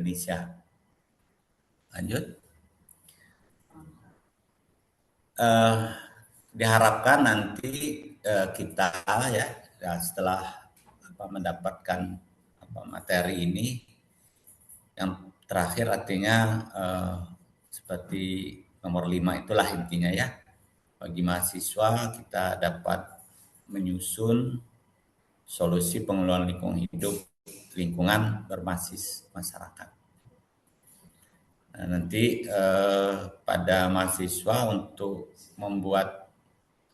Indonesia. Lanjut. Diharapkan nanti kita ya setelah mendapatkan materi ini, yang terakhir artinya seperti nomor 5 itulah intinya ya, bagi mahasiswa kita dapat menyusun solusi pengelolaan lingkungan berbasis masyarakat. Nah, nanti pada mahasiswa untuk membuat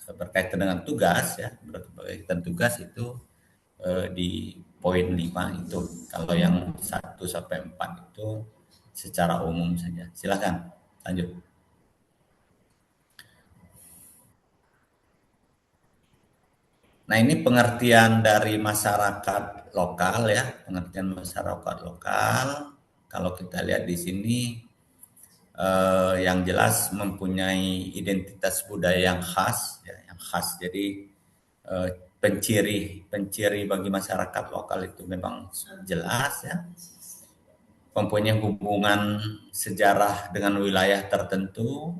berkaitan dengan tugas ya, berkaitan tugas itu di poin 5 itu. Kalau yang 1 sampai 4 itu secara umum saja. Silakan lanjut. Nah, ini pengertian dari masyarakat lokal ya, pengertian masyarakat lokal. Kalau kita lihat di sini yang jelas mempunyai identitas budaya yang khas ya, yang khas. Jadi penciri bagi masyarakat lokal itu memang jelas ya, mempunyai hubungan sejarah dengan wilayah tertentu,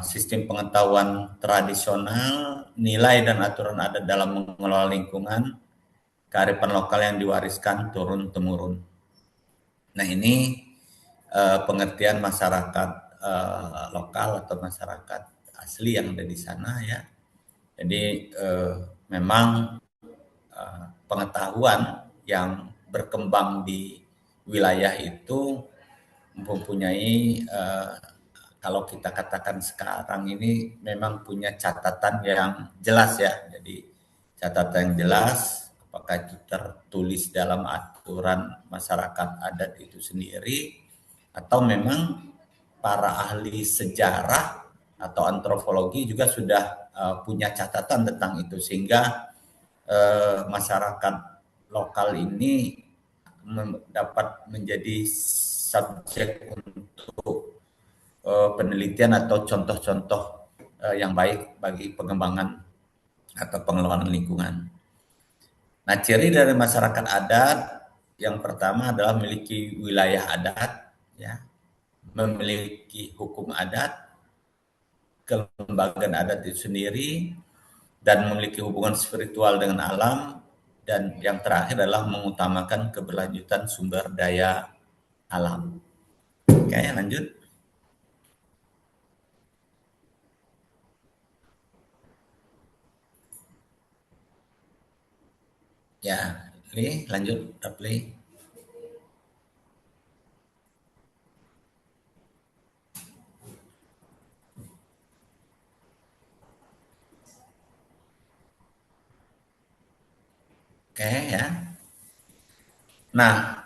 sistem pengetahuan tradisional, nilai dan aturan adat dalam mengelola lingkungan, kearifan lokal yang diwariskan turun-temurun. Nah, ini pengertian masyarakat lokal atau masyarakat asli yang ada di sana ya. Jadi memang pengetahuan yang berkembang di wilayah itu mempunyai kalau kita katakan sekarang ini memang punya catatan yang jelas ya. Jadi catatan yang jelas, apakah itu tertulis dalam aturan masyarakat adat itu sendiri atau memang para ahli sejarah atau antropologi juga sudah punya catatan tentang itu, sehingga masyarakat lokal ini dapat menjadi subjek untuk penelitian atau contoh-contoh yang baik bagi pengembangan atau pengelolaan lingkungan. Nah, ciri dari masyarakat adat yang pertama adalah memiliki wilayah adat, ya, memiliki hukum adat, kelembagaan adat itu sendiri, dan memiliki hubungan spiritual dengan alam, dan yang terakhir adalah mengutamakan keberlanjutan sumber daya alam. Oke, lanjut. Ya, Li, lanjut, Li. Oke ya. Nah,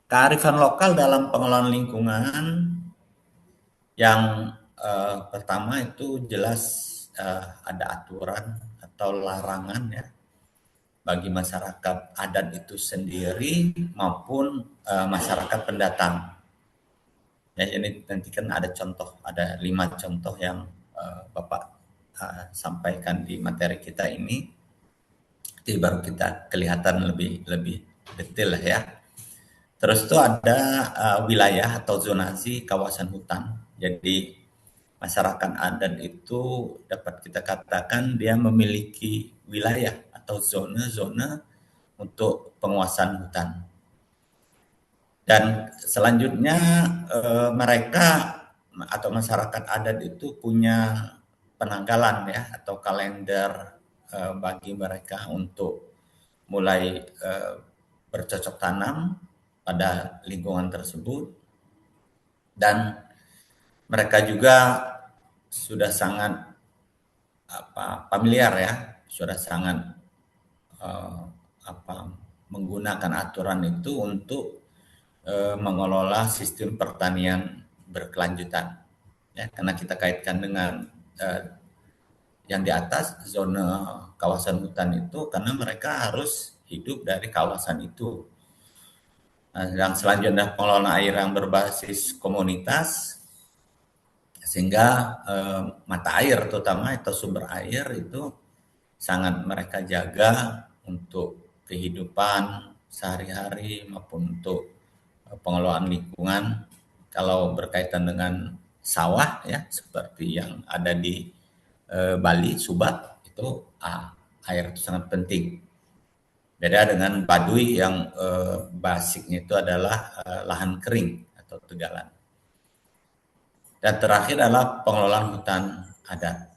kearifan lokal dalam pengelolaan lingkungan yang pertama itu jelas ada aturan atau larangan ya bagi masyarakat adat itu sendiri maupun masyarakat pendatang. Ya, ini nanti kan ada contoh, ada 5 contoh yang Bapak sampaikan di materi kita ini. Jadi baru kita kelihatan lebih detail lah ya. Terus itu ada wilayah atau zonasi kawasan hutan. Jadi masyarakat adat itu dapat kita katakan dia memiliki wilayah atau zona-zona untuk penguasaan hutan. Dan selanjutnya mereka atau masyarakat adat itu punya penanggalan ya atau kalender bagi mereka untuk mulai bercocok tanam pada lingkungan tersebut, dan mereka juga sudah sangat familiar ya, sudah sangat menggunakan aturan itu untuk mengelola sistem pertanian berkelanjutan ya, karena kita kaitkan dengan yang di atas zona kawasan hutan itu karena mereka harus hidup dari kawasan itu. Nah, yang selanjutnya pengelolaan air yang berbasis komunitas, sehingga mata air terutama atau sumber air itu sangat mereka jaga untuk kehidupan sehari-hari maupun untuk pengelolaan lingkungan. Kalau berkaitan dengan sawah ya seperti yang ada di Bali, Subak itu air itu sangat penting. Beda dengan Baduy yang basicnya itu adalah lahan kering atau tegalan. Dan terakhir adalah pengelolaan hutan adat.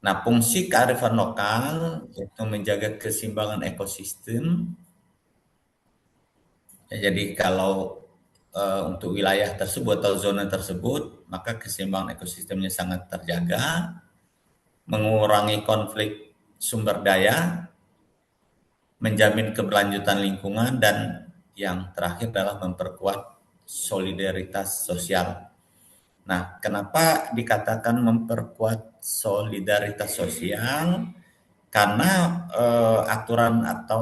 Nah, fungsi kearifan lokal itu menjaga keseimbangan ekosistem. Ya, jadi kalau untuk wilayah tersebut atau zona tersebut, maka keseimbangan ekosistemnya sangat terjaga, mengurangi konflik sumber daya, menjamin keberlanjutan lingkungan, dan yang terakhir adalah memperkuat solidaritas sosial. Nah, kenapa dikatakan memperkuat solidaritas sosial? Karena aturan atau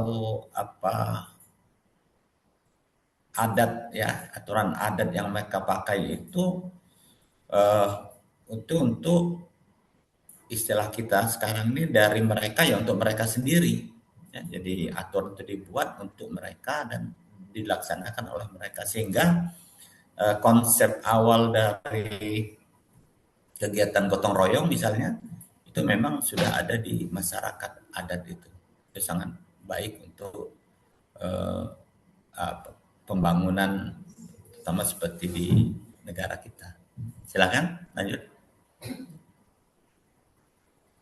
adat ya, aturan adat yang mereka pakai itu uh, untuk istilah kita sekarang ini dari mereka ya untuk mereka sendiri. Ya, jadi aturan itu dibuat untuk mereka dan dilaksanakan oleh mereka sehingga konsep awal dari kegiatan gotong royong misalnya itu memang sudah ada di masyarakat adat itu sangat baik untuk uh, pembangunan terutama seperti di negara kita. Silakan lanjut.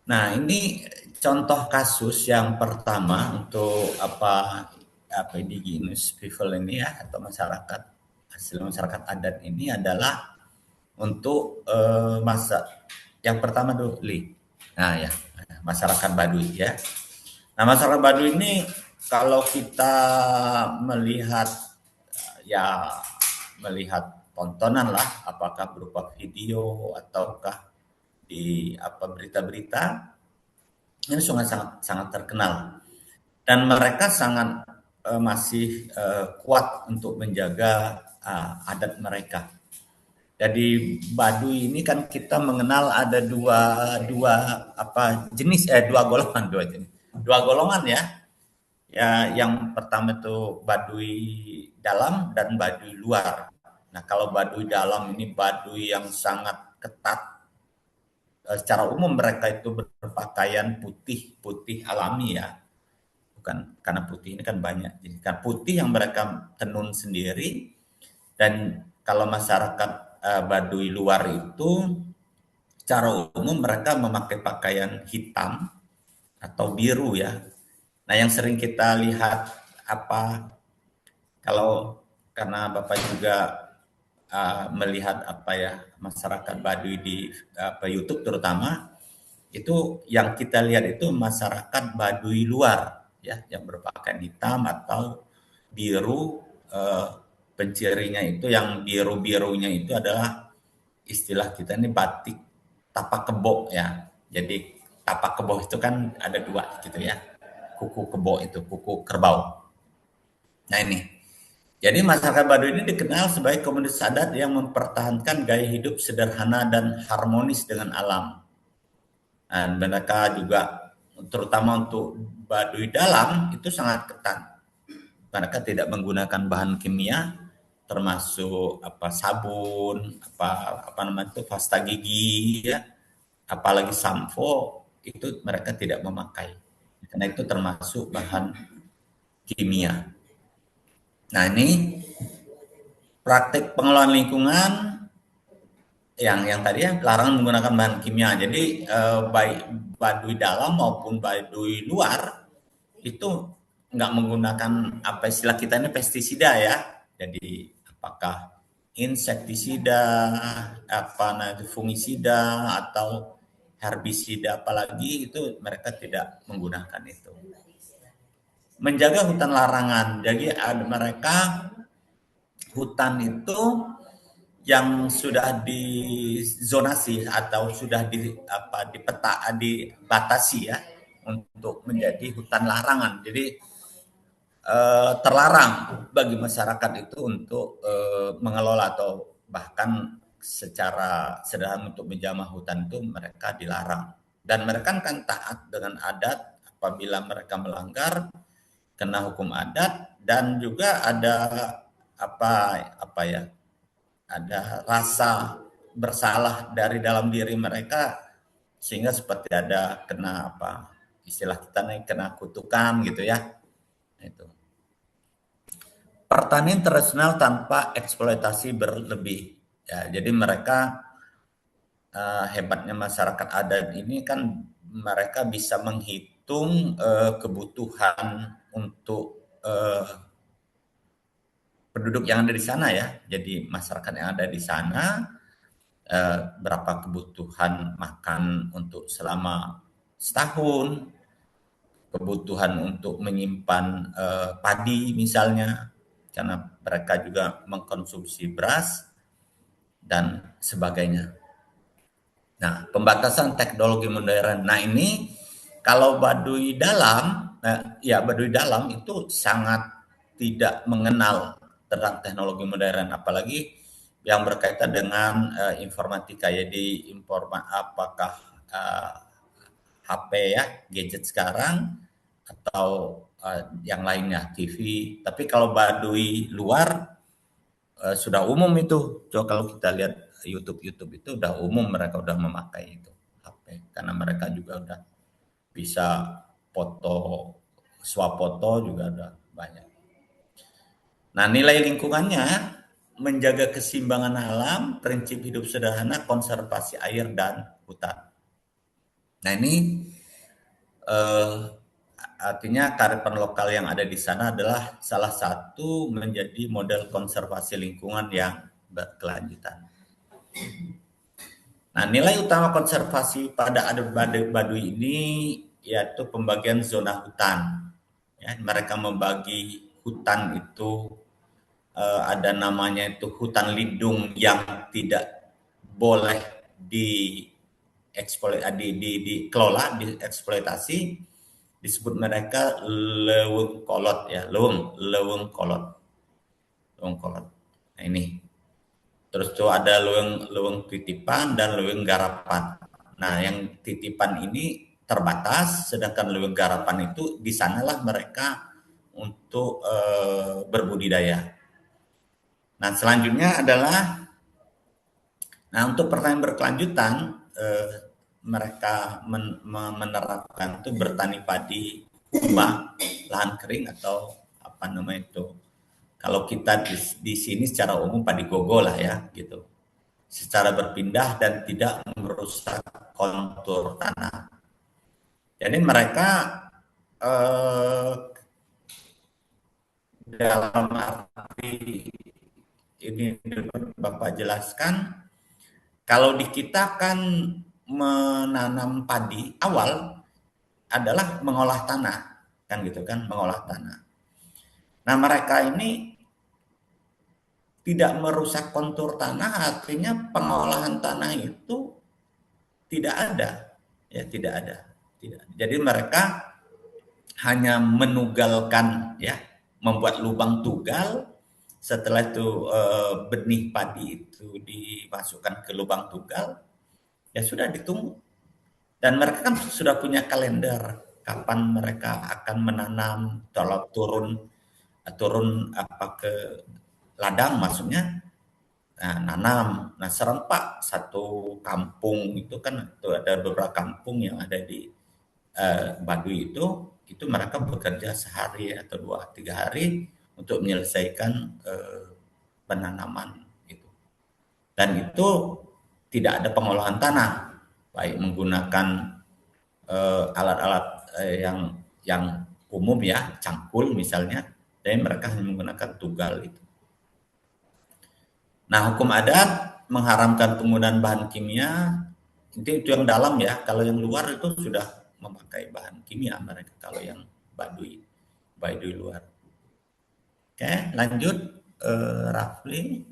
Nah, ini contoh kasus yang pertama untuk apa indigenous people ini ya atau masyarakat hasil masyarakat adat ini adalah untuk masa yang pertama dulu Li. Nah, ya, masyarakat Baduy ya. Nah, masyarakat Baduy ini kalau kita melihat ya melihat tontonan lah apakah berupa video ataukah di berita-berita ini sangat terkenal dan mereka sangat masih kuat untuk menjaga adat mereka. Jadi Baduy ini kan kita mengenal ada dua jenis dua golongan ya. Ya, yang pertama itu Baduy dalam dan Baduy luar. Nah, kalau Baduy dalam ini Baduy yang sangat ketat. Secara umum mereka itu berpakaian putih alami ya. Bukan karena putih ini kan banyak. Jadi kan putih yang mereka tenun sendiri dan kalau masyarakat Baduy luar itu secara umum mereka memakai pakaian hitam atau biru ya. Nah, yang sering kita lihat kalau karena Bapak juga melihat masyarakat Baduy di YouTube terutama itu yang kita lihat itu masyarakat Baduy luar ya yang berpakaian hitam atau biru pencirinya itu yang biru-birunya itu adalah istilah kita ini batik tapak kebo ya. Jadi tapak kebo itu kan ada dua gitu ya. Kuku kebo itu, kuku kerbau. Nah ini. Jadi masyarakat Baduy ini dikenal sebagai komunitas adat yang mempertahankan gaya hidup sederhana dan harmonis dengan alam. Dan mereka juga terutama untuk Baduy dalam itu sangat ketat. Mereka tidak menggunakan bahan kimia termasuk sabun, namanya itu pasta gigi ya, apalagi sampo itu mereka tidak memakai. Karena itu termasuk bahan kimia. Nah, ini praktik pengelolaan lingkungan yang tadi ya larangan menggunakan bahan kimia. Jadi baik Baduy dalam maupun Baduy luar itu nggak menggunakan istilah kita ini pestisida ya. Jadi apakah insektisida, fungisida atau herbisida apalagi itu mereka tidak menggunakan itu. Menjaga hutan larangan. Jadi ada mereka hutan itu yang sudah dizonasi atau sudah dibatasi ya untuk menjadi hutan larangan. Jadi terlarang bagi masyarakat itu untuk mengelola atau bahkan secara sederhana untuk menjamah hutan itu mereka dilarang. Dan mereka kan taat dengan adat apabila mereka melanggar kena hukum adat, dan juga ada apa ya, ada rasa bersalah dari dalam diri mereka, sehingga seperti ada kena apa istilah kita nih, kena kutukan gitu ya. Itu pertanian tradisional tanpa eksploitasi berlebih ya. Jadi mereka hebatnya masyarakat adat ini kan mereka bisa menghitung kebutuhan untuk penduduk yang ada di sana ya. Jadi masyarakat yang ada di sana berapa kebutuhan makan untuk selama setahun, kebutuhan untuk menyimpan padi misalnya, karena mereka juga mengkonsumsi beras dan sebagainya. Nah, pembatasan teknologi modern. Nah, ini kalau Baduy Dalam, ya Baduy Dalam itu sangat tidak mengenal tentang teknologi modern, apalagi yang berkaitan dengan informatika ya, apakah HP ya, gadget sekarang, atau yang lainnya, TV. Tapi kalau Baduy luar sudah umum itu. Coba kalau kita lihat YouTube itu udah umum, mereka udah memakai itu HP, karena mereka juga udah bisa foto, swafoto juga udah banyak. Nah, nilai lingkungannya menjaga keseimbangan alam, prinsip hidup sederhana, konservasi air dan hutan. Nah, ini eh, artinya kearifan lokal yang ada di sana adalah salah satu menjadi model konservasi lingkungan yang berkelanjutan. Nah, nilai utama konservasi pada adat Baduy ini yaitu pembagian zona hutan. Ya, mereka membagi hutan itu ada namanya itu hutan lindung yang tidak boleh dikelola, dieksploitasi, disebut mereka leuweung kolot ya, leuweung kolot. Nah, ini. Terus tuh ada leuweung titipan dan leuweung garapan. Nah, yang titipan ini terbatas, sedangkan leuweung garapan itu di sanalah mereka untuk berbudidaya. Nah, selanjutnya adalah untuk pertanian berkelanjutan, mereka menerapkan itu bertani padi kubah, lahan kering, atau apa namanya itu. Kalau kita di sini secara umum padi gogo lah ya gitu. Secara berpindah dan tidak merusak kontur tanah. Jadi mereka dalam arti ini Bapak jelaskan, kalau di kita kan menanam padi awal adalah mengolah tanah, kan gitu kan, mengolah tanah. Nah, mereka ini tidak merusak kontur tanah, artinya pengolahan tanah itu tidak ada, ya tidak ada. Tidak. Jadi mereka hanya menugalkan, ya, membuat lubang tugal. Setelah itu benih padi itu dimasukkan ke lubang tugal, ya sudah ditunggu. Dan mereka kan sudah punya kalender kapan mereka akan menanam, kalau turun apa ke ladang maksudnya, nanam. Nah, serempak satu kampung itu kan, itu ada beberapa kampung yang ada di Baduy itu mereka bekerja sehari atau 2-3 hari untuk menyelesaikan penanaman itu. Dan itu tidak ada pengolahan tanah, baik menggunakan alat-alat yang umum ya, cangkul misalnya, dan mereka hanya menggunakan tugal itu. Nah, hukum adat mengharamkan penggunaan bahan kimia, itu yang dalam ya. Kalau yang luar itu sudah memakai bahan kimia mereka, kalau yang Baduy luar. Oke, lanjut Rafli.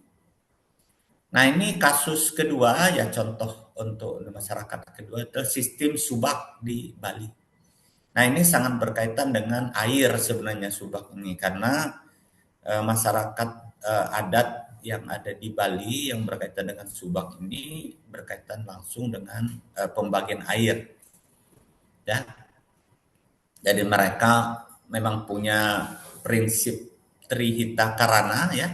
Nah, ini kasus kedua ya, contoh untuk masyarakat kedua itu sistem subak di Bali. Nah, ini sangat berkaitan dengan air sebenarnya subak ini, karena masyarakat adat yang ada di Bali yang berkaitan dengan subak ini berkaitan langsung dengan pembagian air. Ya. Jadi mereka memang punya prinsip trihita karana ya,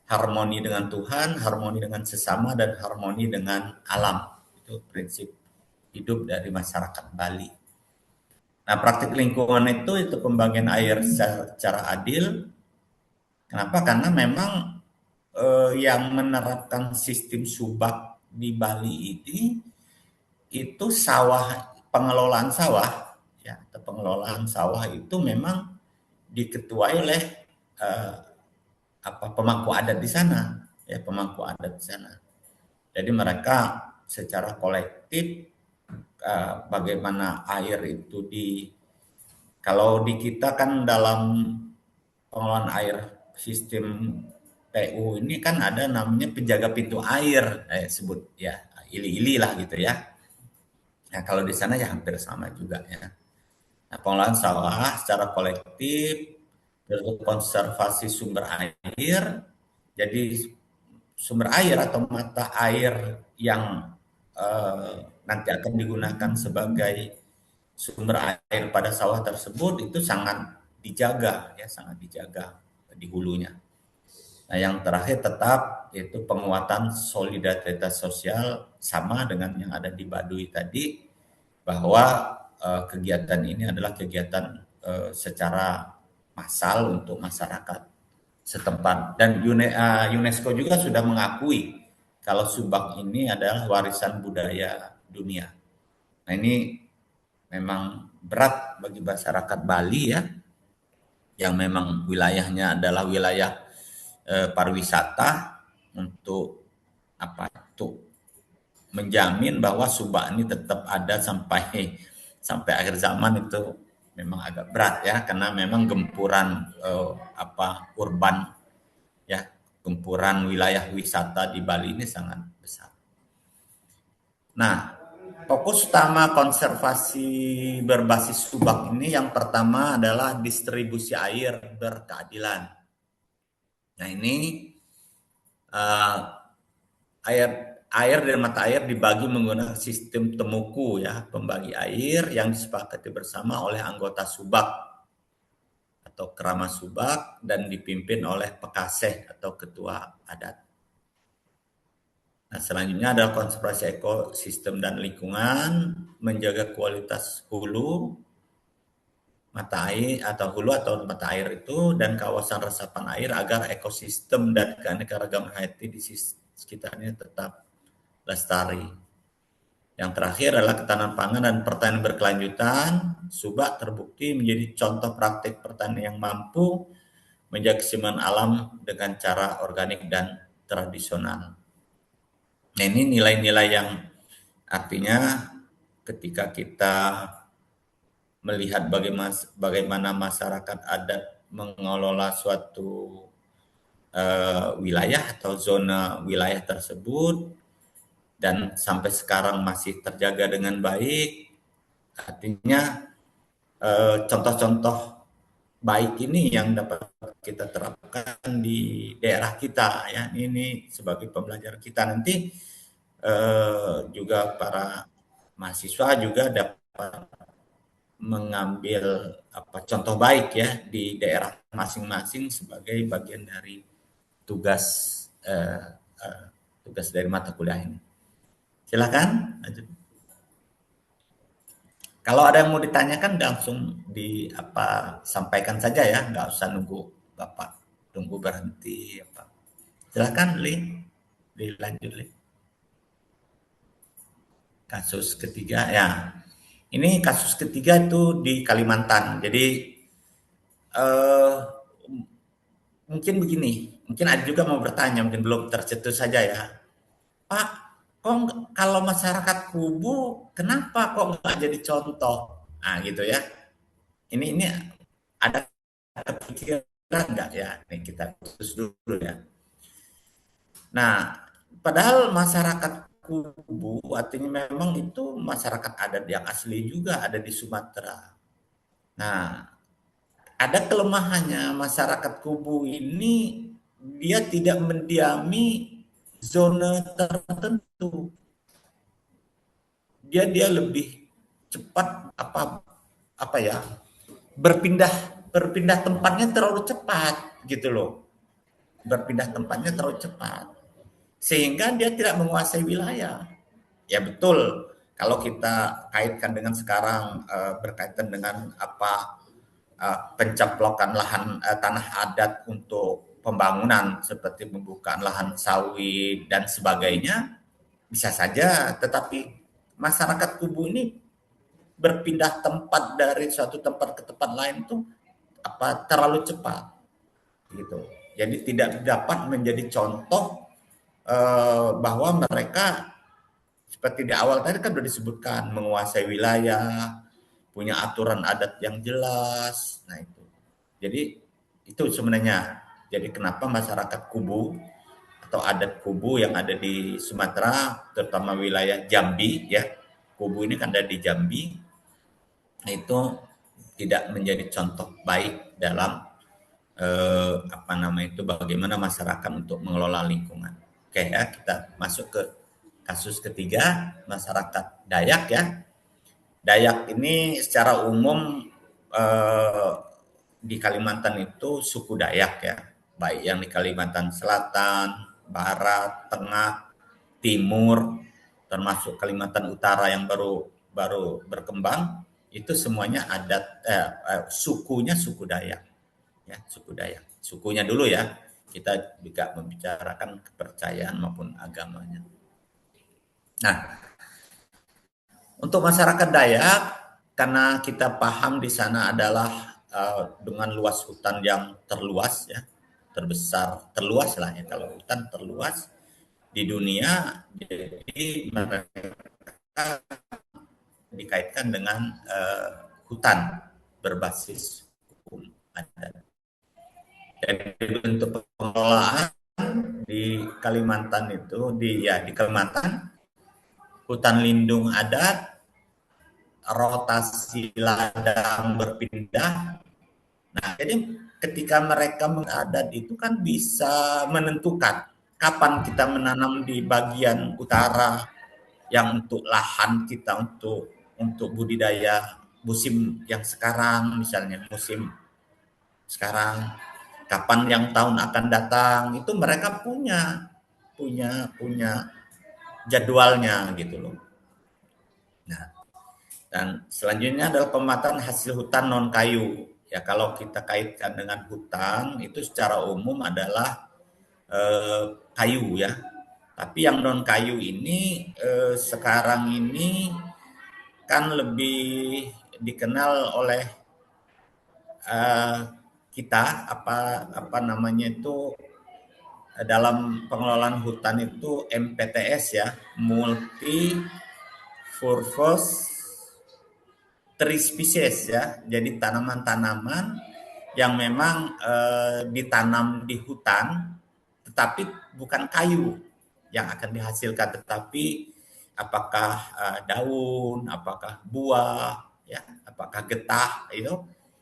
harmoni dengan Tuhan, harmoni dengan sesama, dan harmoni dengan alam. Itu prinsip hidup dari masyarakat Bali. Nah, praktik lingkungan itu pembagian air secara adil. Kenapa? Karena memang yang menerapkan sistem subak di Bali ini itu sawah, pengelolaan sawah ya, atau pengelolaan sawah itu memang diketuai oleh eh, pemangku adat di sana ya, pemangku adat di sana. Jadi mereka secara kolektif bagaimana air itu kalau di kita kan dalam pengelolaan air sistem PU ini kan ada namanya penjaga pintu air, sebut ya, ili-ili lah gitu ya. Nah, kalau di sana ya hampir sama juga ya. Nah, pengelolaan sawah secara kolektif, terus konservasi sumber air. Jadi sumber air atau mata air yang nanti akan digunakan sebagai sumber air pada sawah tersebut itu sangat dijaga ya, sangat dijaga di hulunya. Nah, yang terakhir tetap yaitu penguatan solidaritas sosial, sama dengan yang ada di Baduy tadi, bahwa kegiatan ini adalah kegiatan secara massal untuk masyarakat setempat, dan UNESCO juga sudah mengakui kalau Subak ini adalah warisan budaya dunia. Nah, ini memang berat bagi masyarakat Bali ya, yang memang wilayahnya adalah wilayah pariwisata, untuk untuk menjamin bahwa Subak ini tetap ada sampai akhir zaman. Itu memang agak berat ya, karena memang gempuran urban ya, gempuran wilayah wisata di Bali ini sangat besar. Nah, fokus utama konservasi berbasis Subak ini yang pertama adalah distribusi air berkeadilan. Nah, ini air dan mata air dibagi menggunakan sistem temuku ya, pembagi air yang disepakati bersama oleh anggota Subak atau Kerama Subak dan dipimpin oleh Pekaseh atau ketua adat. Nah, selanjutnya adalah konservasi ekosistem dan lingkungan, menjaga kualitas hulu, mata air atau mata air itu, dan kawasan resapan air agar ekosistem dan keanekaragaman hayati di sekitarnya tetap lestari. Yang terakhir adalah ketahanan pangan dan pertanian berkelanjutan. Subak terbukti menjadi contoh praktik pertanian yang mampu menjaga keseimbangan alam dengan cara organik dan tradisional. Nah, ini nilai-nilai yang artinya ketika kita melihat bagaimana masyarakat adat mengelola suatu wilayah atau zona wilayah tersebut dan sampai sekarang masih terjaga dengan baik, artinya contoh-contoh baik ini yang dapat kita terapkan di daerah kita ya. Ini sebagai pembelajaran kita nanti, juga para mahasiswa juga dapat mengambil contoh baik ya di daerah masing-masing sebagai bagian dari tugas tugas dari mata kuliah ini. Silakan lanjut. Kalau ada yang mau ditanyakan langsung sampaikan saja ya, nggak usah nunggu Bapak tunggu berhenti apa. Silakan dilanjut Li. Kasus ketiga ya. Ini kasus ketiga itu di Kalimantan. Jadi mungkin begini, mungkin ada juga mau bertanya, mungkin belum tercetus saja ya. Pak, kok kalau masyarakat Kubu kenapa kok nggak jadi contoh? Nah gitu ya. Ini ada kepikiran nggak ya? Nih kita khusus dulu ya. Nah, padahal masyarakat Kubu artinya memang itu masyarakat adat yang asli juga ada di Sumatera. Nah, ada kelemahannya masyarakat Kubu ini, dia tidak mendiami zona tertentu. Dia lebih cepat berpindah tempatnya terlalu cepat gitu loh. Berpindah tempatnya terlalu cepat sehingga dia tidak menguasai wilayah. Ya betul. Kalau kita kaitkan dengan sekarang berkaitan dengan apa pencaplokan lahan tanah adat untuk pembangunan seperti pembukaan lahan sawit dan sebagainya bisa saja, tetapi masyarakat Kubu ini berpindah tempat dari suatu tempat ke tempat lain tuh apa terlalu cepat gitu. Jadi tidak dapat menjadi contoh bahwa mereka seperti di awal tadi kan sudah disebutkan menguasai wilayah, punya aturan adat yang jelas. Nah itu. Jadi itu sebenarnya. Jadi kenapa masyarakat Kubu atau adat Kubu yang ada di Sumatera, terutama wilayah Jambi ya. Kubu ini kan ada di Jambi. Itu tidak menjadi contoh baik dalam apa namanya itu bagaimana masyarakat untuk mengelola lingkungan. Oke ya, kita masuk ke kasus ketiga, masyarakat Dayak ya. Dayak ini secara umum eh, di Kalimantan itu suku Dayak ya, baik yang di Kalimantan Selatan, Barat, Tengah, Timur, termasuk Kalimantan Utara yang baru baru berkembang, itu semuanya adat sukunya suku Dayak ya, suku Dayak. Sukunya dulu ya. Kita juga membicarakan kepercayaan maupun agamanya. Nah, untuk masyarakat Dayak, karena kita paham di sana adalah dengan luas hutan yang terluas ya, terbesar, terluas lah ya kalau hutan terluas di dunia, jadi mereka dikaitkan dengan hutan berbasis hukum adat. Jadi bentuk pengelolaan di Kalimantan itu di Kalimantan hutan lindung adat, rotasi ladang berpindah. Nah, jadi ketika mereka mengadat itu kan bisa menentukan kapan kita menanam di bagian utara yang untuk lahan kita untuk budidaya musim yang sekarang misalnya musim sekarang kapan yang tahun akan datang itu mereka punya punya punya jadwalnya gitu loh. Nah, dan selanjutnya adalah pemetaan hasil hutan non kayu. Ya kalau kita kaitkan dengan hutan itu secara umum adalah kayu ya. Tapi yang non kayu ini sekarang ini kan lebih dikenal oleh eh, kita apa apa namanya itu dalam pengelolaan hutan itu MPTS ya, multi purpose tree species ya. Jadi tanaman-tanaman yang memang ditanam di hutan tetapi bukan kayu yang akan dihasilkan tetapi apakah daun, apakah buah ya, apakah getah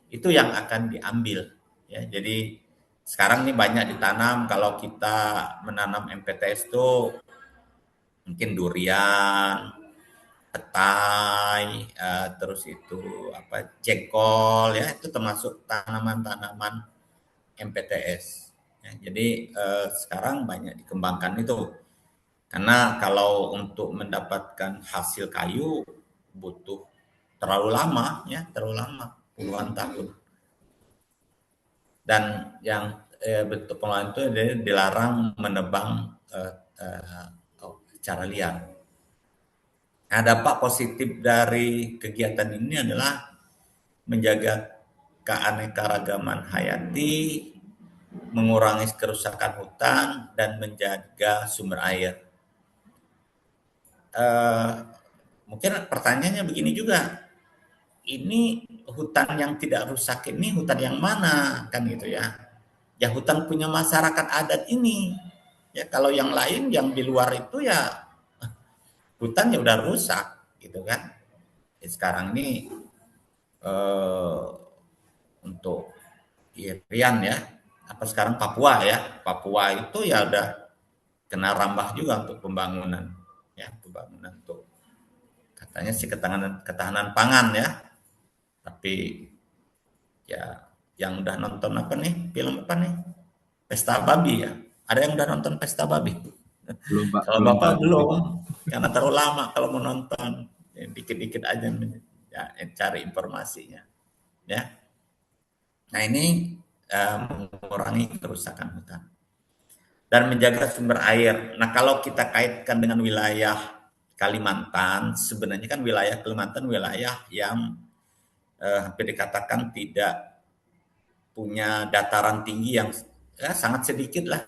itu yang akan diambil ya. Jadi sekarang ini banyak ditanam kalau kita menanam MPTS itu mungkin durian, petai, terus itu apa jengkol ya itu termasuk tanaman-tanaman MPTS. Ya, jadi sekarang banyak dikembangkan itu karena kalau untuk mendapatkan hasil kayu butuh terlalu lama ya terlalu lama puluhan tahun dan yang bentuk pengelolaan itu dilarang menebang secara liar. Nah, dampak positif dari kegiatan ini adalah menjaga keanekaragaman hayati, mengurangi kerusakan hutan, dan menjaga sumber air. Mungkin pertanyaannya begini juga, ini hutan yang tidak rusak ini hutan yang mana kan gitu ya? Ya hutan punya masyarakat adat ini. Ya kalau yang lain yang di luar itu ya hutan ya udah rusak gitu kan. Ya, sekarang ini eh, untuk Irian ya, apa sekarang Papua ya, Papua itu ya udah kena rambah juga untuk pembangunan, ya pembangunan untuk katanya sih ketahanan ketahanan pangan ya, tapi Ya, yang udah nonton apa nih? Film apa nih? Pesta Babi ya. Ada yang udah nonton Pesta Babi? Belum Pak, Kalau belum Pak. Bapak belum, karena terlalu lama kalau mau nonton. Ya, dikit-dikit aja ya, cari informasinya. Ya. Nah ini mengurangi kerusakan hutan dan menjaga sumber air. Nah kalau kita kaitkan dengan wilayah Kalimantan, sebenarnya kan wilayah Kalimantan wilayah yang hampir dikatakan tidak punya dataran tinggi yang ya, sangat sedikit lah.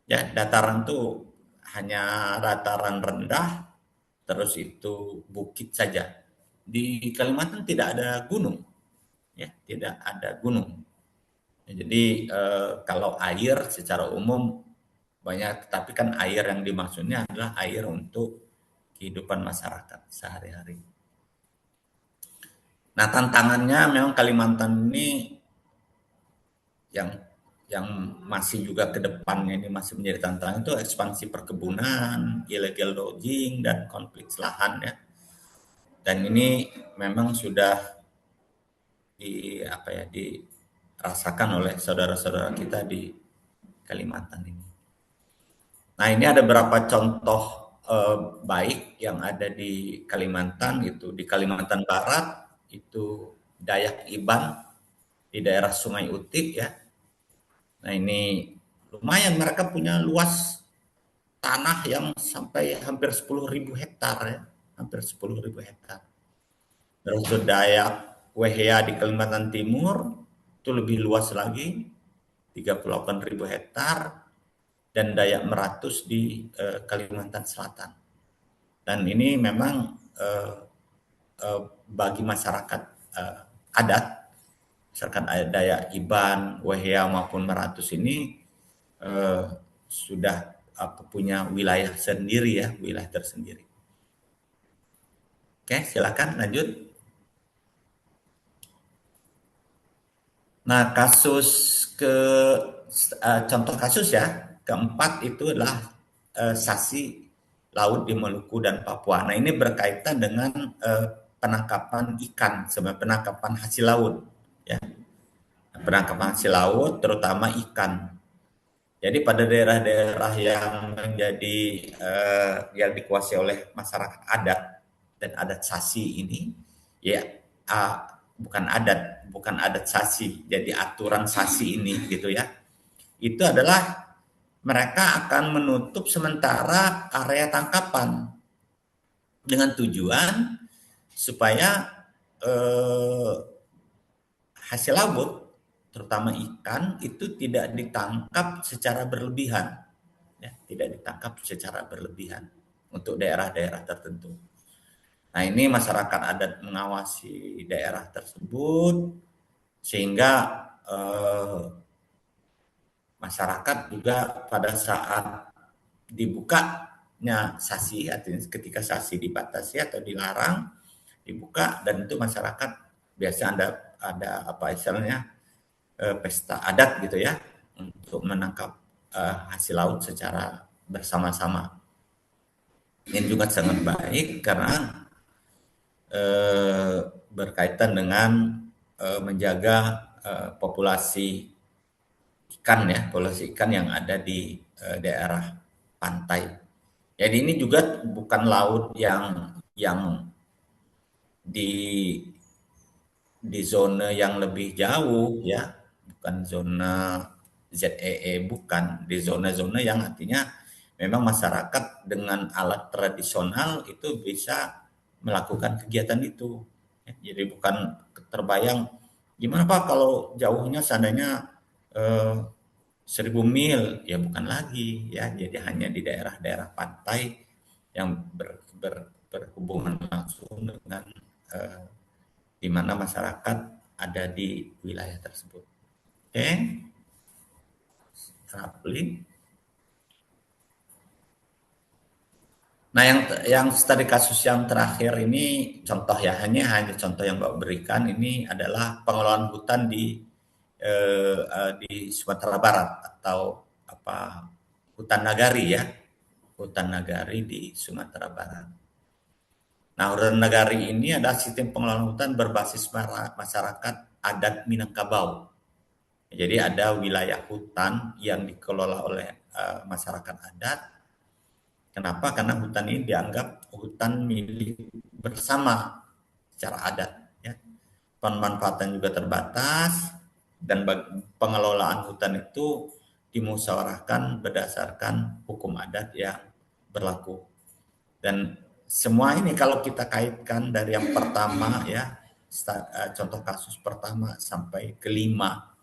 Ya dataran tuh hanya dataran rendah, terus itu bukit saja. Di Kalimantan tidak ada gunung, ya tidak ada gunung. Jadi kalau air secara umum banyak, tapi kan air yang dimaksudnya adalah air untuk kehidupan masyarakat sehari-hari. Nah tantangannya memang Kalimantan ini yang yang masih juga ke depannya ini masih menjadi tantangan itu ekspansi perkebunan, illegal logging dan konflik lahan ya. Dan ini memang sudah dirasakan oleh saudara-saudara kita di Kalimantan ini. Nah, ini ada beberapa contoh baik yang ada di Kalimantan itu. Di Kalimantan Barat itu Dayak Iban di daerah Sungai Utik ya. Nah, ini lumayan mereka punya luas tanah yang sampai hampir 10.000 hektar ya. Hampir 10.000 hektar. Terus Dayak Wehea di Kalimantan Timur itu lebih luas lagi 38.000 hektar dan Dayak Meratus di Kalimantan Selatan. Dan ini memang bagi masyarakat adat, misalkan Dayak Iban, Wehea maupun Meratus ini sudah punya wilayah sendiri ya, wilayah tersendiri. Oke, silakan lanjut. Nah, contoh kasus ya, keempat itu adalah sasi laut di Maluku dan Papua. Nah, ini berkaitan dengan penangkapan ikan, sebenarnya penangkapan hasil laut, ya. Penangkapan hasil laut, terutama ikan. Jadi pada daerah-daerah yang menjadi yang dikuasai oleh masyarakat adat dan adat sasi ini, ya bukan adat sasi, jadi aturan sasi ini gitu ya. Itu adalah mereka akan menutup sementara area tangkapan dengan tujuan supaya hasil laut, terutama ikan, itu tidak ditangkap secara berlebihan. Ya, tidak ditangkap secara berlebihan untuk daerah-daerah tertentu. Nah ini masyarakat adat mengawasi daerah tersebut sehingga masyarakat juga pada saat dibukanya sasi, artinya ketika sasi dibatasi atau dilarang, dibuka dan itu masyarakat biasa ada apa istilahnya pesta adat gitu ya untuk menangkap hasil laut secara bersama-sama. Ini juga sangat baik karena berkaitan dengan menjaga populasi ikan ya, populasi ikan yang ada di daerah pantai. Jadi ini juga bukan laut yang di zona yang lebih jauh ya, bukan zona ZEE, bukan di zona-zona yang artinya memang masyarakat dengan alat tradisional itu bisa melakukan kegiatan itu. Jadi bukan terbayang gimana Pak kalau jauhnya seandainya 1.000 mil, ya bukan lagi ya, jadi hanya di daerah-daerah pantai yang berhubungan langsung dengan eh, di mana masyarakat ada di wilayah tersebut. Oke, Rapli. Nah, yang tadi kasus yang terakhir ini contoh ya, hanya contoh yang Mbak berikan ini adalah pengelolaan hutan di Sumatera Barat atau apa hutan nagari ya, hutan nagari di Sumatera Barat. Nah, hutan nagari ini adalah sistem pengelolaan hutan berbasis masyarakat adat Minangkabau. Jadi ada wilayah hutan yang dikelola oleh masyarakat adat. Kenapa? Karena hutan ini dianggap hutan milik bersama secara adat. Ya. Pemanfaatan juga terbatas dan pengelolaan hutan itu dimusyawarahkan berdasarkan hukum adat yang berlaku. Dan semua ini kalau kita kaitkan dari yang pertama ya, contoh kasus pertama sampai kelima,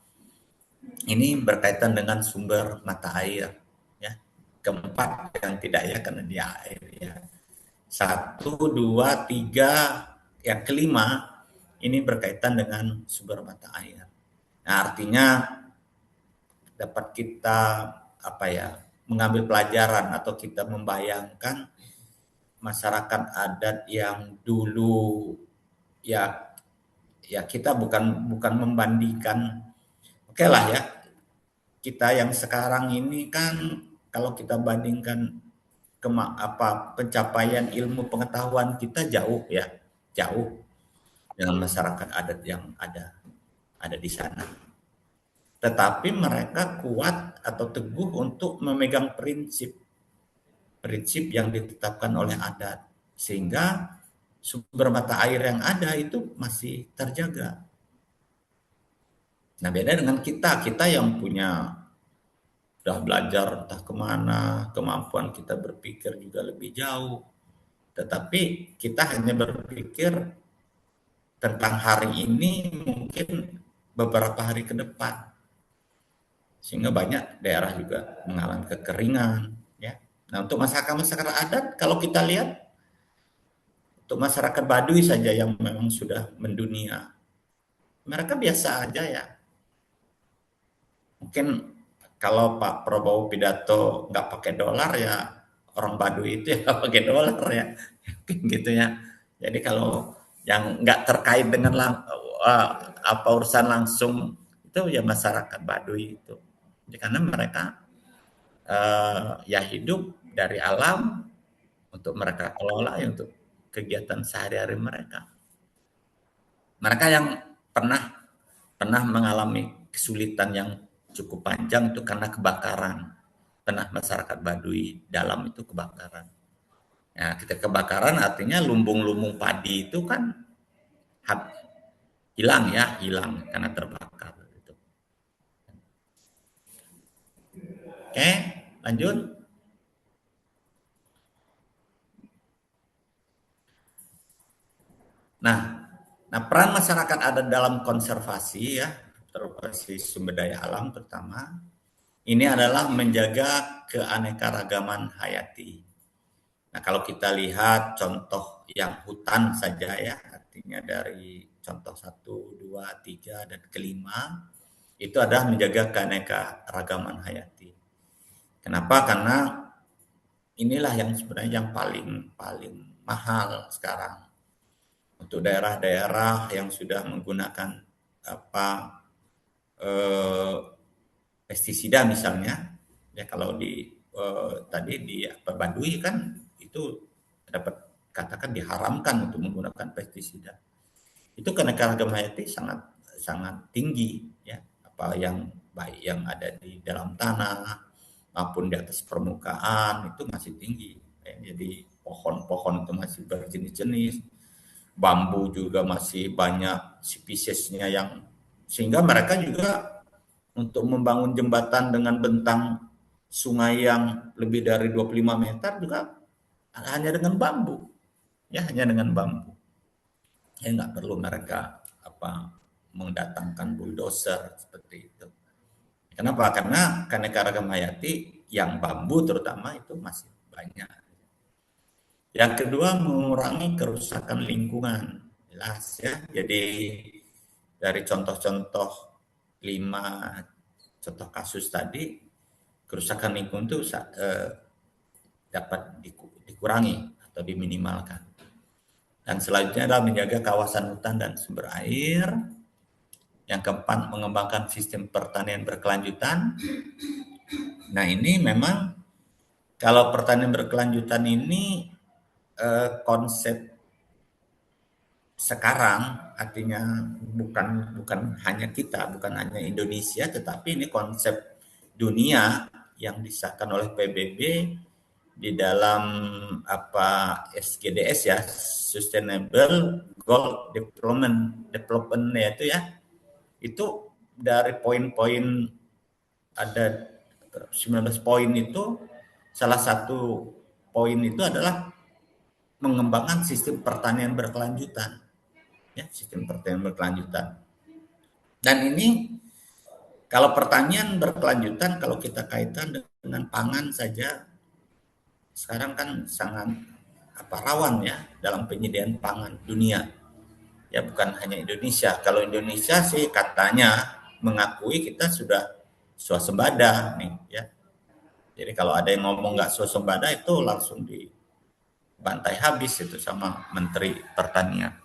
ini berkaitan dengan sumber mata air. Ya. Keempat yang tidak ya karena dia air ya. 1, 2, 3, yang kelima ini berkaitan dengan sumber mata air. Nah, artinya dapat kita mengambil pelajaran atau kita membayangkan masyarakat adat yang dulu ya kita bukan membandingkan, oke lah ya, kita yang sekarang ini kan kalau kita bandingkan pencapaian ilmu pengetahuan kita jauh dengan masyarakat adat yang ada di sana. Tetapi mereka kuat atau teguh untuk memegang prinsip yang ditetapkan oleh adat, sehingga sumber mata air yang ada itu masih terjaga. Nah, beda dengan kita yang punya udah belajar entah kemana, kemampuan kita berpikir juga lebih jauh. Tetapi kita hanya berpikir tentang hari ini, mungkin beberapa hari ke depan. Sehingga banyak daerah juga mengalami kekeringan. Ya. Nah, untuk masyarakat adat, kalau kita lihat, untuk masyarakat Baduy saja yang memang sudah mendunia, mereka biasa aja ya. Mungkin kalau Pak Prabowo pidato nggak pakai dolar ya, orang Baduy itu ya nggak pakai dolar ya, gitu ya. Jadi kalau yang nggak terkait dengan urusan langsung itu ya masyarakat Baduy itu. Jadi karena mereka ya hidup dari alam untuk mereka kelola ya untuk kegiatan sehari-hari mereka. Mereka yang pernah mengalami kesulitan yang cukup panjang itu karena kebakaran. Pernah masyarakat Baduy dalam itu kebakaran. Ya, ketika kebakaran artinya lumbung-lumbung padi itu kan hilang karena terbakar. Gitu. Oke, lanjut. Nah, peran masyarakat ada dalam konservasi ya, konservasi sumber daya alam terutama, ini adalah menjaga keanekaragaman hayati. Nah, kalau kita lihat contoh yang hutan saja ya, artinya dari contoh 1, 2, 3, dan kelima, itu adalah menjaga keanekaragaman hayati. Kenapa? Karena inilah yang sebenarnya yang paling mahal sekarang. Untuk daerah-daerah yang sudah menggunakan pestisida misalnya, ya kalau tadi di Baduy kan itu dapat katakan diharamkan untuk menggunakan pestisida. Itu keanekaragaman hayati sangat tinggi ya, apa yang baik yang ada di dalam tanah maupun di atas permukaan itu masih tinggi. Ya. Jadi pohon-pohon itu masih berjenis-jenis, bambu juga masih banyak spesiesnya yang sehingga mereka juga untuk membangun jembatan dengan bentang sungai yang lebih dari 25 meter juga hanya dengan bambu. Ya, hanya dengan bambu. Ya nggak perlu mereka mendatangkan bulldozer seperti itu. Kenapa? Karena keanekaragaman hayati yang bambu terutama itu masih banyak. Yang kedua, mengurangi kerusakan lingkungan. Jelas ya. Jadi dari contoh-contoh 5 contoh kasus tadi, kerusakan lingkungan itu dapat dikurangi atau diminimalkan. Dan selanjutnya adalah menjaga kawasan hutan dan sumber air. Yang keempat, mengembangkan sistem pertanian berkelanjutan. Nah, ini memang kalau pertanian berkelanjutan ini konsep sekarang artinya bukan hanya kita, bukan hanya Indonesia, tetapi ini konsep dunia yang disahkan oleh PBB di dalam SGDS ya, Sustainable Goal Development itu ya, itu dari poin-poin ada 19 poin itu, salah satu poin itu adalah mengembangkan sistem pertanian berkelanjutan. Ya, sistem pertanian berkelanjutan. Dan ini kalau pertanian berkelanjutan, kalau kita kaitan dengan pangan saja, sekarang kan sangat rawan ya dalam penyediaan pangan dunia. Ya bukan hanya Indonesia. Kalau Indonesia sih katanya mengakui kita sudah swasembada nih ya. Jadi kalau ada yang ngomong nggak swasembada itu langsung dibantai habis itu sama Menteri Pertanian.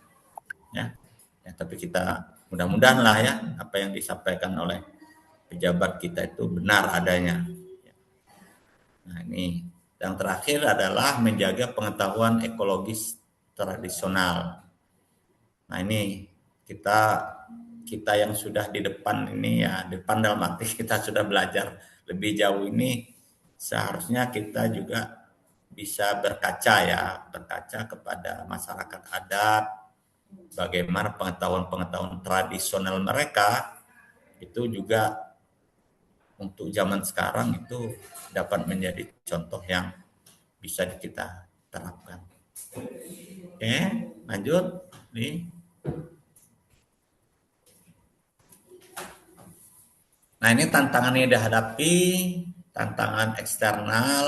Ya. Ya, tapi kita mudah-mudahan lah ya apa yang disampaikan oleh pejabat kita itu benar adanya. Nah ini yang terakhir adalah menjaga pengetahuan ekologis tradisional. Nah ini kita yang sudah di depan ini ya, depan dalam arti kita sudah belajar lebih jauh ini, seharusnya kita juga bisa berkaca kepada masyarakat adat, bagaimana pengetahuan-pengetahuan tradisional mereka itu juga untuk zaman sekarang itu dapat menjadi contoh yang bisa kita terapkan. Oke, lanjut nih. Nah ini tantangan yang dihadapi, tantangan eksternal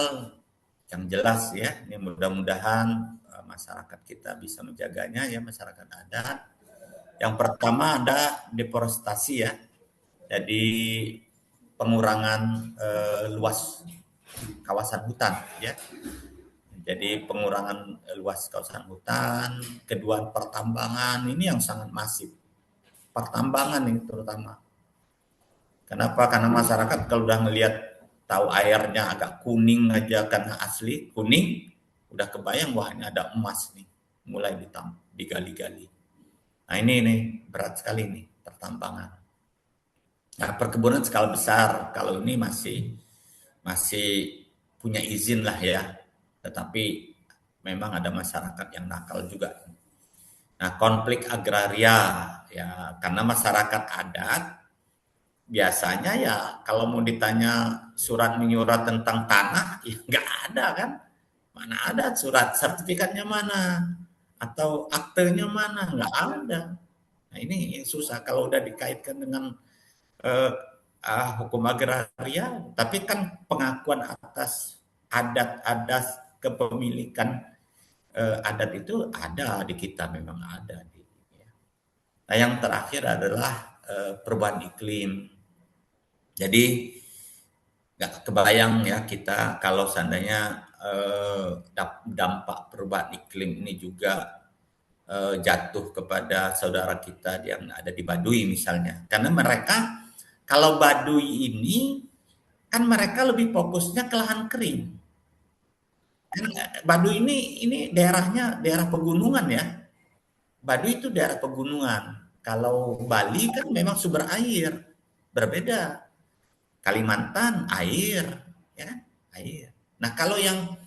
yang jelas ya. Ini mudah-mudahan masyarakat kita bisa menjaganya ya, masyarakat adat. Yang pertama ada deforestasi ya. Jadi pengurangan luas kawasan hutan ya. Jadi pengurangan luas kawasan hutan, kedua pertambangan ini yang sangat masif. Pertambangan ini terutama. Kenapa? Karena masyarakat kalau udah ngelihat tahu airnya agak kuning aja karena asli kuning, udah kebayang wah ini ada emas nih, mulai digali-gali. Nah ini nih berat sekali nih pertambangan. Nah perkebunan skala besar kalau ini masih punya izin lah ya, tetapi memang ada masyarakat yang nakal juga. Nah konflik agraria ya karena masyarakat adat biasanya ya kalau mau ditanya surat menyurat tentang tanah ya nggak ada kan, mana ada surat sertifikatnya mana atau aktenya mana, nggak ada. Nah ini susah kalau udah dikaitkan dengan eh, hukum agraria, tapi kan pengakuan atas adat-adat kepemilikan adat itu ada di kita, memang ada. Nah yang terakhir adalah perubahan iklim. Jadi nggak kebayang ya kita kalau seandainya dampak perubahan iklim ini juga jatuh kepada saudara kita yang ada di Baduy misalnya. Karena mereka kalau Baduy ini kan mereka lebih fokusnya ke lahan kering. Baduy ini daerahnya daerah pegunungan ya. Baduy itu daerah pegunungan. Kalau Bali kan memang sumber air berbeda. Kalimantan air, ya kan? Air. Nah kalau yang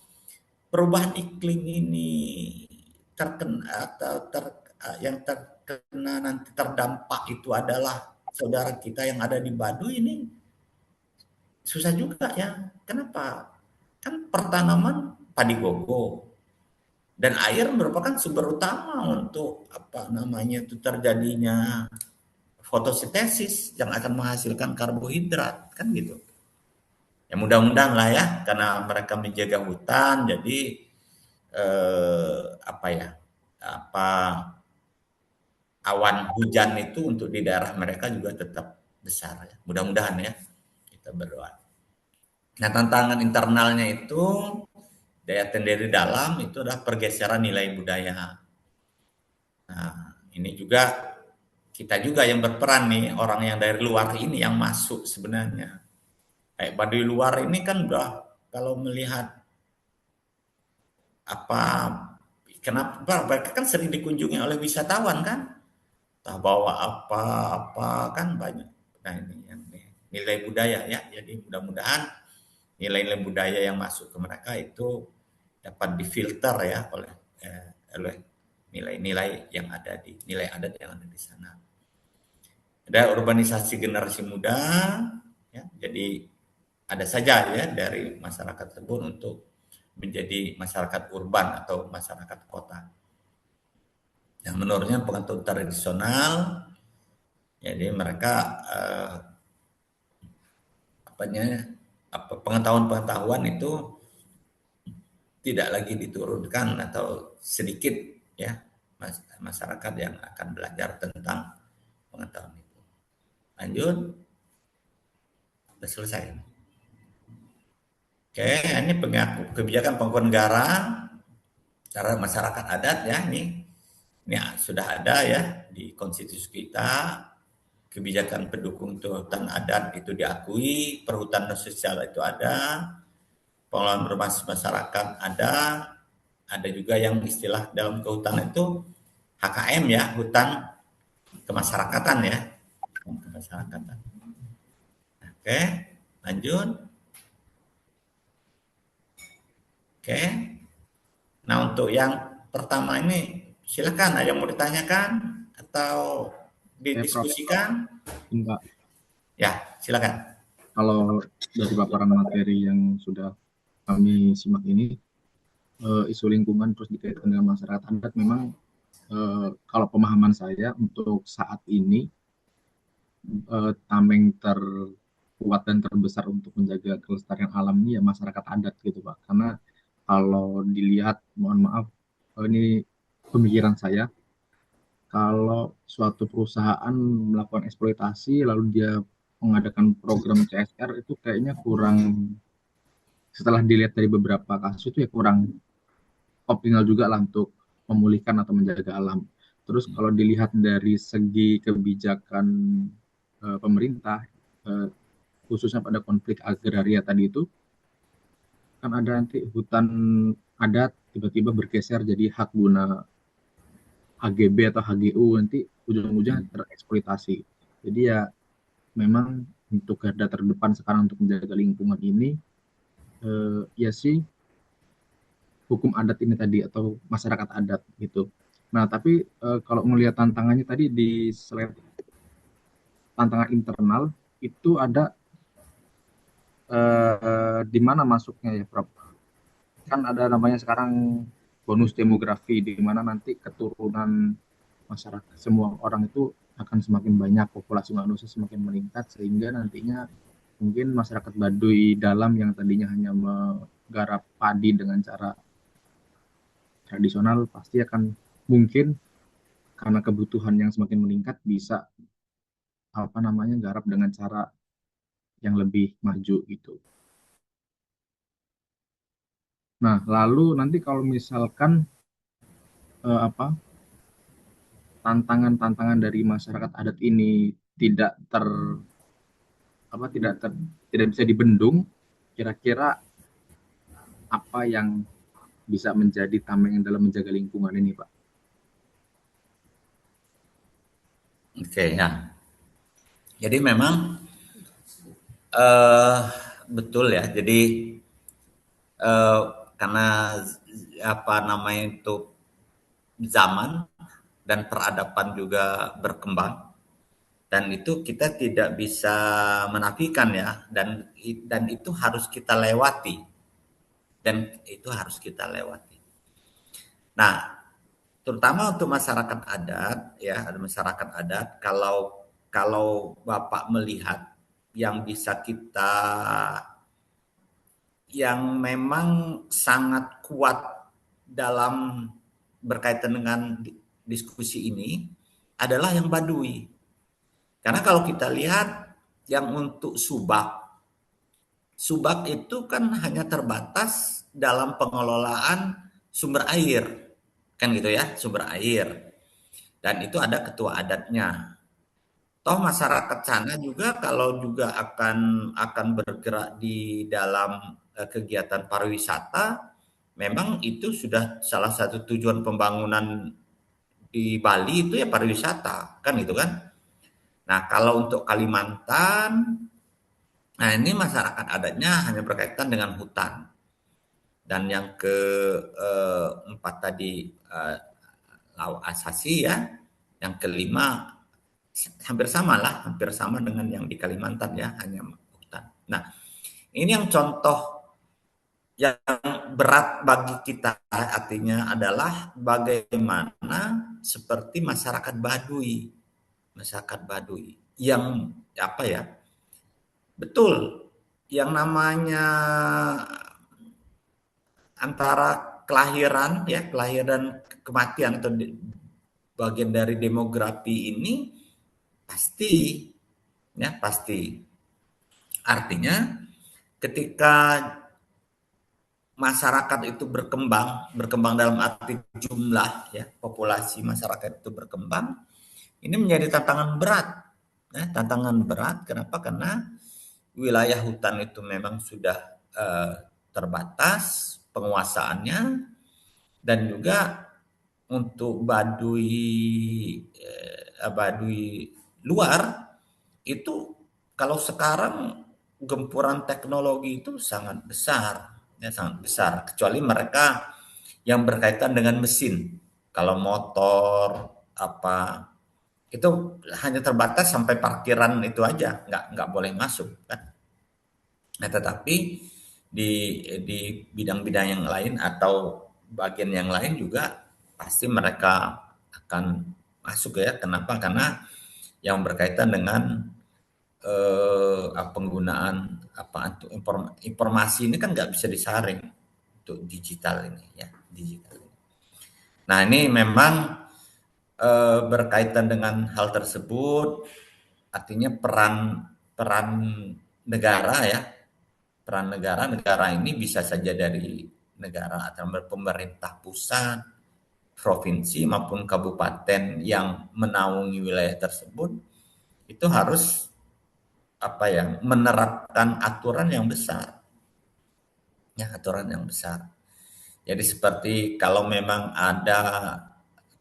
perubahan iklim ini terkena yang terkena nanti terdampak itu adalah saudara kita yang ada di Baduy ini susah juga ya. Kenapa? Kan pertanaman padi gogo dan air merupakan sumber utama untuk itu terjadinya fotosintesis yang akan menghasilkan karbohidrat kan gitu. Ya mudah-mudahan lah ya karena mereka menjaga hutan jadi awan hujan itu untuk di daerah mereka juga tetap besar ya. Mudah-mudahan ya kita berdoa. Nah tantangan internalnya itu daya sendiri dalam itu adalah pergeseran nilai budaya. Nah ini juga kita juga yang berperan nih, orang yang dari luar ini yang masuk sebenarnya. Kayak Baduy luar ini kan udah kalau melihat Kenapa? Mereka kan sering dikunjungi oleh wisatawan kan, entah bawa apa-apa kan banyak. Nah ini yang nilai budaya ya, jadi mudah-mudahan nilai-nilai budaya yang masuk ke mereka itu dapat difilter ya oleh nilai-nilai yang ada di nilai adat yang ada di sana. Ada urbanisasi generasi muda, ya, jadi ada saja ya dari masyarakat tersebut untuk menjadi masyarakat urban atau masyarakat kota. Yang menurutnya pengetahuan tradisional, jadi mereka pengetahuan-pengetahuan itu tidak lagi diturunkan atau sedikit ya masyarakat yang akan belajar tentang pengetahuan itu. Lanjut, sudah selesai. Oke, ini kebijakan pengukuhan negara cara masyarakat adat ya ini sudah ada ya di konstitusi kita. Kebijakan pendukung hutan adat itu diakui, perhutanan sosial itu ada, pengelolaan berbasis masyarakat ada juga yang istilah dalam kehutanan itu HKM ya, hutan kemasyarakatan ya, kemasyarakatan. Oke, lanjut. Oke, nah untuk yang pertama ini silakan ada yang mau ditanyakan atau didiskusikan? Enggak. Ya, silakan. Kalau dari paparan materi yang sudah kami simak ini, isu lingkungan terus dikaitkan dengan masyarakat adat memang kalau pemahaman saya untuk saat ini tameng terkuat dan terbesar untuk menjaga kelestarian alam ini ya masyarakat adat gitu Pak. Karena kalau dilihat, mohon maaf, ini pemikiran saya, kalau suatu perusahaan melakukan eksploitasi lalu dia mengadakan program CSR itu kayaknya kurang, setelah dilihat dari beberapa kasus itu ya kurang optimal juga lah untuk memulihkan atau menjaga alam. Terus kalau dilihat dari segi kebijakan pemerintah, eh, khususnya pada konflik agraria tadi itu, kan ada nanti hutan adat tiba-tiba bergeser jadi hak guna HGB atau HGU, nanti ujung-ujungnya tereksploitasi. Jadi ya memang untuk garda terdepan sekarang untuk menjaga lingkungan ini, ya sih hukum adat ini tadi atau masyarakat adat gitu. Nah, tapi kalau melihat tantangannya tadi di selain tantangan internal itu ada di mana masuknya ya, Prof? Kan ada namanya sekarang bonus demografi di mana nanti keturunan masyarakat semua orang itu akan semakin banyak, populasi manusia semakin meningkat sehingga nantinya mungkin masyarakat Baduy dalam yang tadinya hanya menggarap padi dengan cara tradisional pasti akan mungkin karena kebutuhan yang semakin meningkat bisa apa namanya garap dengan cara yang lebih maju gitu. Nah, lalu nanti kalau misalkan apa tantangan-tantangan dari masyarakat adat ini tidak ter apa tidak bisa dibendung, kira-kira apa yang bisa menjadi tameng dalam menjaga lingkungan ini, Pak? Oke, ya. Jadi memang eh, betul ya. Jadi eh, karena apa namanya itu zaman dan peradaban juga berkembang dan itu kita tidak bisa menafikan ya dan itu harus kita lewati dan itu harus kita lewati. Nah, terutama untuk masyarakat adat ya, ada masyarakat adat kalau kalau Bapak melihat yang bisa kita yang memang sangat kuat dalam berkaitan dengan diskusi ini adalah yang Baduy. Karena kalau kita lihat yang untuk subak itu kan hanya terbatas dalam pengelolaan sumber air, kan gitu ya, sumber air. Dan itu ada ketua adatnya. Toh masyarakat sana juga kalau juga akan bergerak di dalam kegiatan pariwisata, memang itu sudah salah satu tujuan pembangunan di Bali itu ya pariwisata, kan itu kan. Nah, kalau untuk Kalimantan, nah ini masyarakat adatnya hanya berkaitan dengan hutan. Dan yang keempat tadi law asasi ya, yang kelima hampir sama dengan yang di Kalimantan ya, hanya hutan. Nah, ini yang contoh yang berat bagi kita artinya adalah bagaimana seperti masyarakat Baduy yang apa ya, betul yang namanya antara kelahiran kematian atau bagian dari demografi ini pasti ya pasti. Artinya ketika masyarakat itu berkembang dalam arti jumlah ya, populasi masyarakat itu berkembang, ini menjadi tantangan berat. Ya, tantangan berat kenapa? Karena wilayah hutan itu memang sudah terbatas penguasaannya, dan juga untuk Baduy luar itu kalau sekarang gempuran teknologi itu sangat besar, ya sangat besar. Kecuali mereka yang berkaitan dengan mesin, kalau motor apa itu hanya terbatas sampai parkiran itu aja, nggak boleh masuk kan. Nah, tetapi di bidang-bidang yang lain atau bagian yang lain juga pasti mereka akan masuk ya. Kenapa? Karena yang berkaitan dengan penggunaan informasi ini kan nggak bisa disaring untuk digital ini ya, digital. Nah, ini memang berkaitan dengan hal tersebut, artinya peran peran negara ya, peran negara ini bisa saja dari negara atau pemerintah pusat, provinsi maupun kabupaten yang menaungi wilayah tersebut itu harus menerapkan aturan yang besar, ya aturan yang besar. Jadi seperti kalau memang ada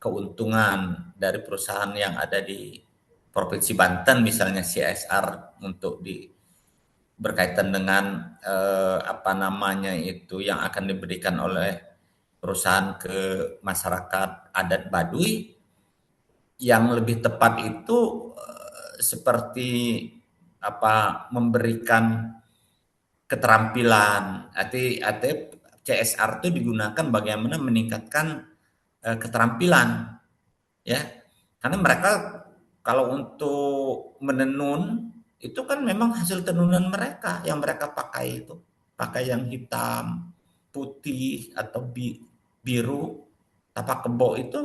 keuntungan dari perusahaan yang ada di Provinsi Banten misalnya CSR untuk berkaitan dengan itu yang akan diberikan oleh perusahaan ke masyarakat adat Baduy, yang lebih tepat itu seperti memberikan keterampilan. Arti CSR itu digunakan bagaimana meningkatkan keterampilan ya. Karena mereka kalau untuk menenun itu kan memang hasil tenunan mereka yang mereka pakai itu. Pakai yang hitam, putih atau biru, tapak kebo itu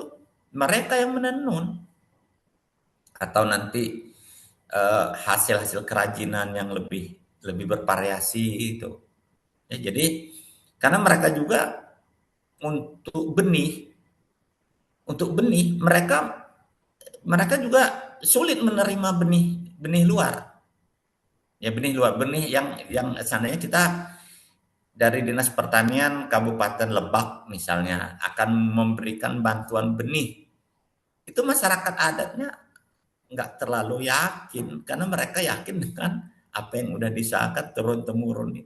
mereka yang menenun. Atau nanti hasil-hasil kerajinan yang lebih bervariasi itu. Ya, jadi karena mereka juga untuk benih mereka juga sulit menerima benih luar. Ya benih yang seandainya kita dari Dinas Pertanian Kabupaten Lebak misalnya akan memberikan bantuan benih. Itu masyarakat adatnya nggak terlalu yakin karena mereka yakin dengan apa yang udah disahkan turun temurun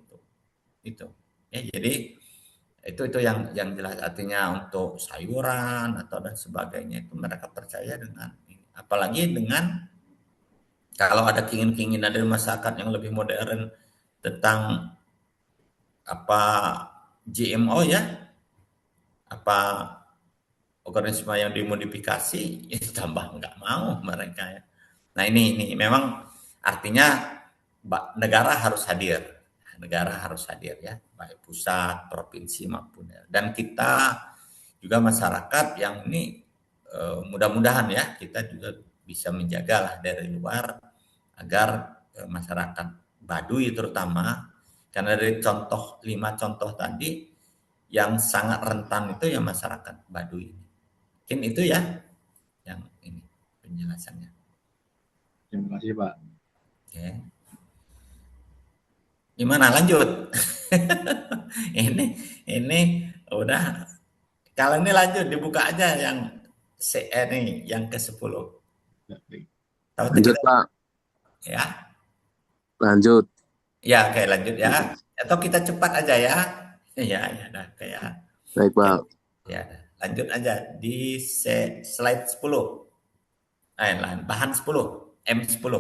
itu. Ya, jadi itu yang jelas, artinya untuk sayuran atau dan sebagainya itu mereka percaya dengan ini. Apalagi dengan kalau ada keinginan dari masyarakat yang lebih modern tentang apa GMO ya, apa organisme yang dimodifikasi, itu tambah nggak mau mereka ya. Nah, ini memang artinya negara harus hadir. Negara harus hadir ya, baik pusat, provinsi maupun ya. Dan kita juga masyarakat yang ini mudah-mudahan ya kita juga bisa menjaga lah dari luar agar masyarakat Baduy terutama, karena dari 5 contoh tadi yang sangat rentan itu ya masyarakat Baduy. Mungkin itu ya yang ini penjelasannya. Terima kasih Pak. Oke. Gimana lanjut? ini ini udah, kalau ini lanjut dibuka aja yang ini yang ke-10. Ya, baik. Tahu Lanjut, kita Pak. ya. Lanjut. Ya, oke lanjut ya. Atau kita cepat aja ya. Ya, ya dah kayak. Baik, Ya, Pak. ya, lanjut aja di slide 10. Lain, bahan 10, M10.